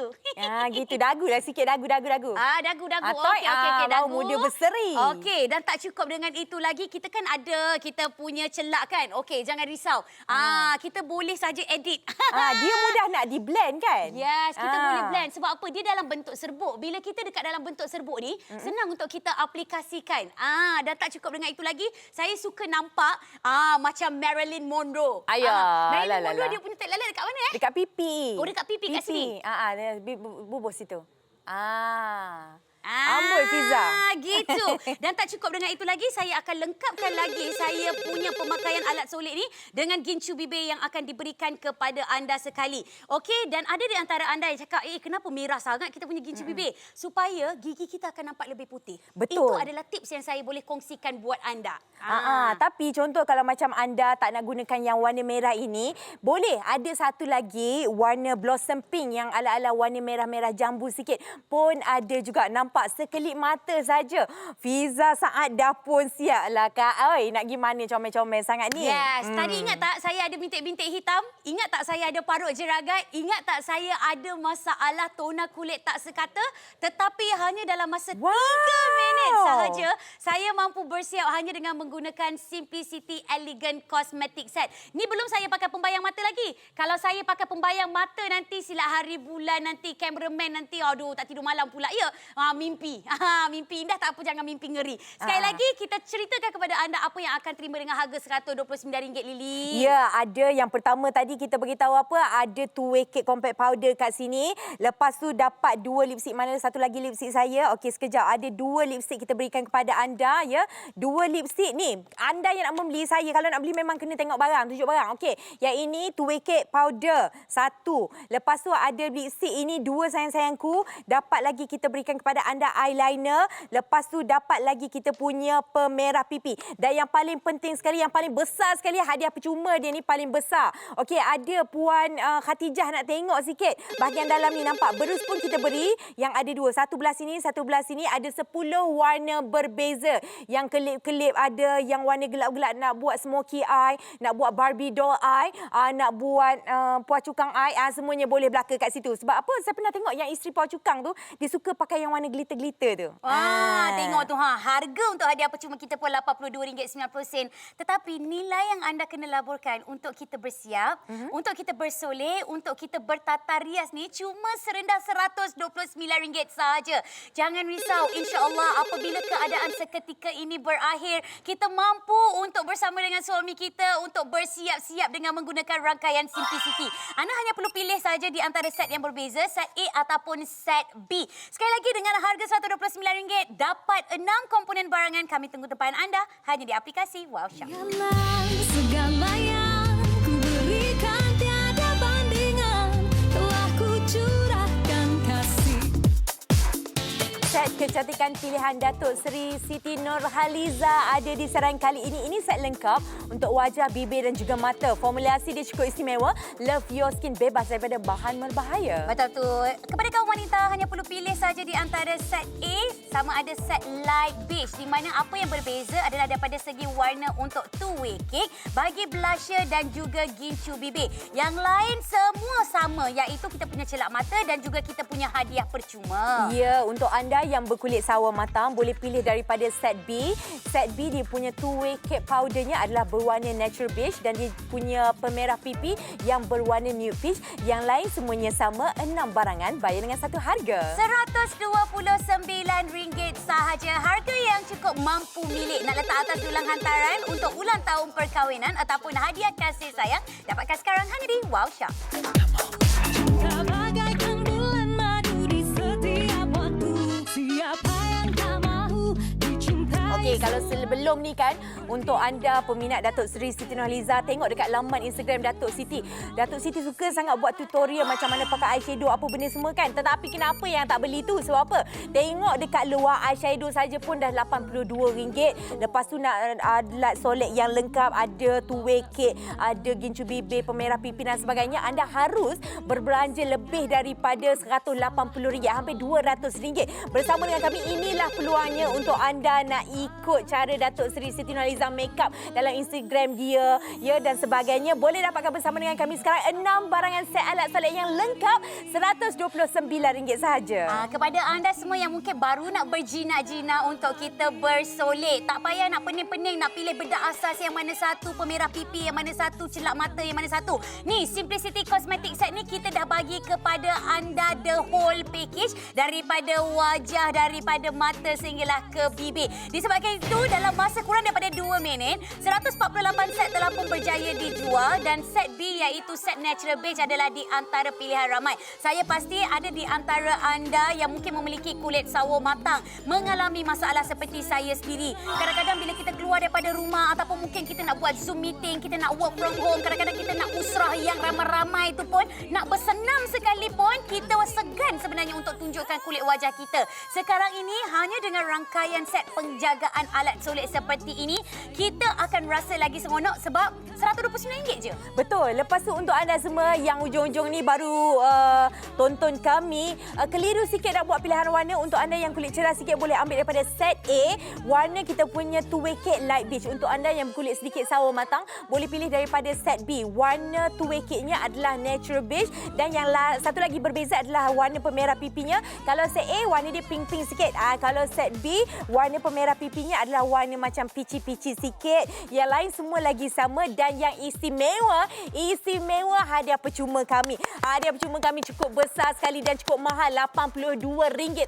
Gitu. Dagu lah sikit. Dagu. Dagu. Okey, Bau dagu. muda berseri. Okey, dan tak cukup dengan itu lagi, kita kan ada kita punya celak kan. Okey, jangan risau. Kita boleh saja edit. Dia mudah nak di-blend kan? Yes, kita boleh blend. Sebab apa? Dia dalam bentuk serbuk. Bila kita dekat dalam bentuk serbuk ni, senang untuk kita aplikasikan. Dan tak cukup dengan itu lagi, saya suka nampak macam Marilyn Monroe. Marilyn Monroe dia punya tek lalat dekat mana Dekat pipi. Oh, dekat pipi kat sini. Bubur situ. Amboi Fiza. Gitu. Dan tak cukup dengan itu lagi, saya akan lengkapkan lagi saya punya pemakaian alat solid ni dengan gincu bibir yang akan diberikan kepada anda sekali. Okey, dan ada di antara anda yang cakap, kenapa merah sangat kita punya gincu bibir? Supaya gigi kita akan nampak lebih putih. Betul. Itu adalah tips yang saya boleh kongsikan buat anda. Tapi contoh kalau macam anda tak nak gunakan yang warna merah ini, boleh ada satu lagi warna blossom pink yang ala-ala warna merah-merah jambu sikit. Pun ada juga, nampak sekelip mata saja. Fiza Saad dah pun siap lah Kak. Nak gimana comel-comel sangat ni? Yes. Tadi ingat tak saya ada bintik-bintik hitam? Ingat tak saya ada parut jeragat? Ingat tak saya ada masalah tona kulit tak sekata? Tetapi hanya dalam masa 3 minit sahaja, saya mampu bersiap hanya dengan menggunakan Simplicity Elegant Cosmetic Set. Ni belum saya pakai pembayang mata lagi. Kalau saya pakai pembayang mata nanti silap hari bulan, nanti cameraman nanti, aduh tak tidur malam pula. Ya, mimpi. Mimpi indah tak apa, jangan mimpi ngeri. Sekali lagi kita ceritakan kepada anda apa yang akan terima dengan harga RM129 Lily. Ya, ada yang pertama tadi kita beritahu apa? Ada 2-way cake compact powder kat sini. Lepas tu dapat 2 lipstick, mana satu lagi lipstick saya. Okey, sekejap. Ada 2 lipstick kita berikan kepada anda ya. 2 lipstick ni, anda yang nak membeli, saya kalau nak beli memang kena tengok barang, tunjuk barang. Okey, yang ini 2-way cake powder 1. Lepas tu ada lipstick ini 2 sayang-sayangku. Dapat lagi kita berikan kepada anda eyeliner. Lepas tu dapat lagi kita punya pemerah pipi. Dan yang paling penting sekali, yang paling besar sekali, hadiah percuma dia ni paling besar. Okey, ada Puan Khatijah nak tengok sikit. Bahagian dalam ni nampak berus pun kita beri. Yang ada 2. Satu belah sini, satu belah sini. Ada 10 warna berbeza. Yang kelip-kelip ada yang warna gelap-gelap, nak buat smoky eye, nak buat Barbie doll eye, nak buat Puan Cukang eye, semuanya boleh belaka kat situ. Sebab apa? Saya pernah tengok yang isteri Puan Cukang tu, dia suka pakai yang warna glitter-glitter tu. Tengok tu harga untuk hadiah percuma kita pun RM82.90. Tetapi nilai yang anda kena laburkan untuk kita bersiap, untuk kita bersolek, untuk kita bertata rias ni cuma serendah RM129 sahaja. Jangan risau, insya-Allah apabila keadaan seketika ini berakhir, kita mampu untuk bersama dengan suami kita untuk bersiap-siap dengan menggunakan rangkaian Simplicity. Anda hanya perlu pilih saja di antara set yang berbeza, set A ataupun set B. Sekali lagi dengan harga RM129 dapat 6 komponen barangan. Kami tunggu tempahan anda hanya di aplikasi Wow Shop. Segala yang ku berikan tiada bandingan, telah ku curahkan kasih. Set kecantikan pilihan Datuk Seri Siti Nurhaliza ada di saran kali ini. Ini set lengkap untuk wajah, bibir dan juga mata. Formulasi dia cukup istimewa. Love your skin, bebas daripada bahan berbahaya. Betul tu. Kepada kaum wanita hanya perlu pilih saja di antara set A sama ada set light beige, di mana apa yang berbeza adalah daripada segi warna untuk two-way cake, bagi blusher dan juga gincu bibir. Yang lain semua sama, iaitu kita punya celak mata dan juga kita punya hadiah percuma. Ya, untuk anda yang berkulit sawo matang, boleh pilih daripada set B. Set B dia punya two-way cake powdernya adalah berwarna natural beige dan dia punya pemerah pipi yang berwarna nude peach. Yang lain semuanya sama, 6 barangan bayar dengan satu harga. RM129 sahaja. Harga yang cukup mampu milik. Nak letak atas dulang hantaran untuk ulang tahun perkahwinan ataupun hadiah kasih sayang, dapatkan sekarang hanya di Wow Shop. Cinta bagaikan bulan madu di setiap waktu. Siapa yang tak mahu dicintai? Okey, kalau sebelum ni kan, untuk anda peminat Datuk Seri Siti Nurhaliza, tengok dekat laman Instagram Datuk Siti. Datuk Siti suka sangat buat tutorial macam mana pakai eyeshadow, apa benda semua kan. Tetapi kenapa yang tak beli tu? Sebab apa? Tengok dekat luar eyeshadow saja pun dah RM82. Lepas tu nak alat solek yang lengkap, ada two-way cake, ada gincu bibir, pemerah pipi dan sebagainya. Anda harus berbelanja lebih daripada RM180, hampir RM200. Bersama dengan kami, inilah peluangnya untuk anda nak ikut cara Datuk Seri Siti Nurhaliza makeup dalam Instagram dia dan sebagainya. Boleh dapatkan bersama dengan kami sekarang 6 barangan set alat solek yang lengkap RM129 sahaja. Kepada anda semua yang mungkin baru nak berjinak-jinak untuk kita bersolek, tak payah nak pening-pening nak pilih bedak asas yang mana satu, pemerah pipi yang mana satu, celak mata yang mana satu. Ni Simplicity Cosmetic Set ni kita dah bagi kepada anda the whole package, daripada wajah, daripada mata sehinggalah ke bibir. Disebabkan itu dalam masa kurang daripada 2 minit, 148 set telah pun berjaya dijual dan set B iaitu set Natural Beige adalah di antara pilihan ramai. Saya pasti ada di antara anda yang mungkin memiliki kulit sawo matang, mengalami masalah seperti saya sendiri. Kadang-kadang bila kita keluar daripada rumah ataupun mungkin kita nak buat Zoom meeting, kita nak work from home, kadang-kadang kita nak usrah yang ramai-ramai itu pun, nak bersenam sekalipun, kita segan sebenarnya untuk tunjukkan kulit wajah kita. Sekarang ini hanya dengan rangkaian set penjagaan alat solek seperti ini, kita akan rasa lagi seronok sebab RM129 je. Betul. Lepas tu untuk anda semua yang ujung-ujung ni baru tonton kami, keliru sikit nak buat pilihan warna. Untuk anda yang kulit cerah sikit boleh ambil daripada set A. Warna kita punya two-way cake light beige. Untuk anda yang kulit sedikit sawo matang, boleh pilih daripada set B. Warna two-way cake-nya adalah natural beige dan yang satu lagi berbeza adalah warna pemerah pipinya. Kalau set A warna dia pink-pink sikit. Kalau set B warna pemerah pipinya adalah warna macam peachy-peachy sikit. Yang lain semua lagi sama dan yang istimewa hadiah percuma kami. Hadiah percuma kami cukup besar sekali dan cukup mahal, RM82,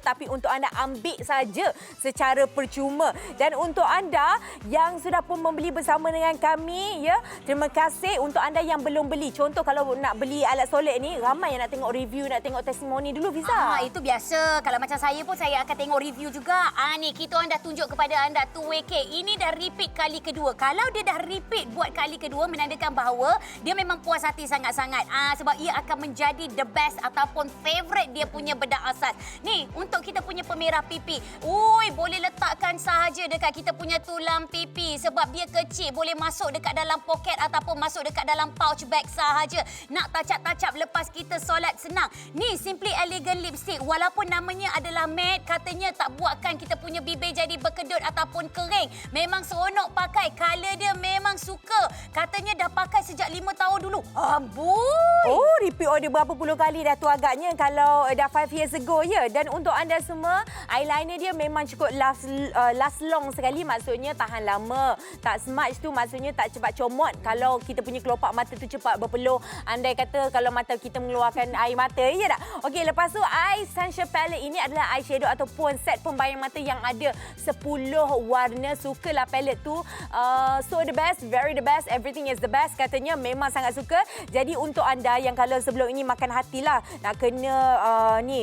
tapi untuk anda ambil saja secara percuma. Dan untuk anda yang sudah pun membeli bersama dengan kami, terima kasih. Untuk anda yang belum beli, contoh kalau nak beli alat solek ni, ramai yang nak tengok review, nak tengok testimoni dulu, Fiza. Itu biasa. Kalau macam saya pun, saya akan tengok review juga. Ni kita orang dah tunjuk kepada anda two-way cake. Ini dah repeat kali kedua. Kalau dia dah repeat buat kali kedua, menandakan bahawa dia memang puas hati sangat-sangat. Sebab ia akan menjadi the best ataupun favourite dia punya bedak asas. Ni, untuk kita punya pemerah pipi. Boleh letakkan sahaja dekat kita punya tulang pipi sebab dia kecil. Boleh masuk dekat dalam poket ataupun masuk dekat dalam pouch bag sahaja. Nak tacap-tacap lepas kita solat senang. Ni, Simply Elegant Lipstick. Walaupun namanya adalah matte, katanya tak buatkan kita punya bibir jadi berkedut ataupun kering. Memang seronok pakai. Color dia memang suka. Katanya dah pakai sejak 5 tahun dulu. Amboi! Repeat order berapa puluh kali dah tu agaknya kalau dah 5 years ago Dan untuk anda semua, eyeliner dia memang cukup last long sekali. Maksudnya tahan lama. Tak smudge tu maksudnya tak cepat comot. Kalau kita punya kelopak mata tu cepat berpeluh. Andai kata kalau mata kita mengeluarkan air mata, tak? Okey, lepas tu Eye Essential Palette ini adalah eyeshadow ataupun set pembayang mata yang ada 10 warna. Sukalah palette tu. So the best, very the best, everything is the best. Katanya memang sangat suka. Jadi untuk anda yang kalau sebelum ini makan hatilah nak kena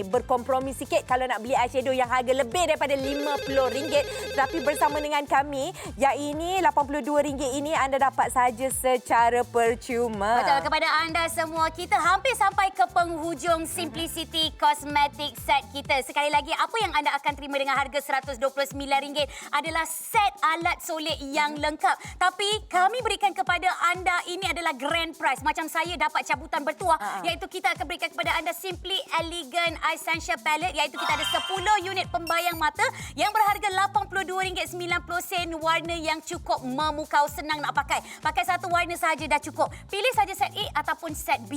berkompromi sikit kalau nak beli eyeshadow yang harga lebih daripada RM50, tapi bersama dengan kami yang ini RM82 ini anda dapat saja secara percuma. Betul. Kepada anda semua, kita hampir sampai ke penghujung Simplicity Cosmetic Set kita. Sekali lagi, apa yang anda akan terima dengan harga RM129 adalah set alat solek yang lengkap. Tapi kami berikan kepada anda ini adalah grand prize. Macam saya dapat cabutan bertuah, iaitu kita akan berikan kepada anda Simply Elegant Essential Palette, iaitu kita ada 10 unit pembayang mata yang berharga RM82.90, warna yang cukup memukau, senang nak pakai. Pakai satu warna sahaja dah cukup. Pilih saja set A ataupun set B.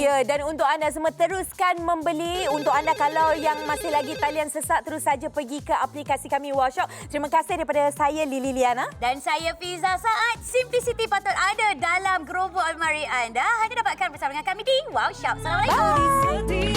Ya, dan untuk anda semua teruskan membeli. Untuk anda kalau yang masih lagi talian sesak, terus saja pergi ke aplikasi kami Wow Shop. Terima kasih daripada saya Lily Liana. Dan saya Fiza Saad. Simplicity patut ada dalam gerobok almari anda. Hanya dapatkan bersama dengan kami di Wow Shop. Assalamualaikum. Bye.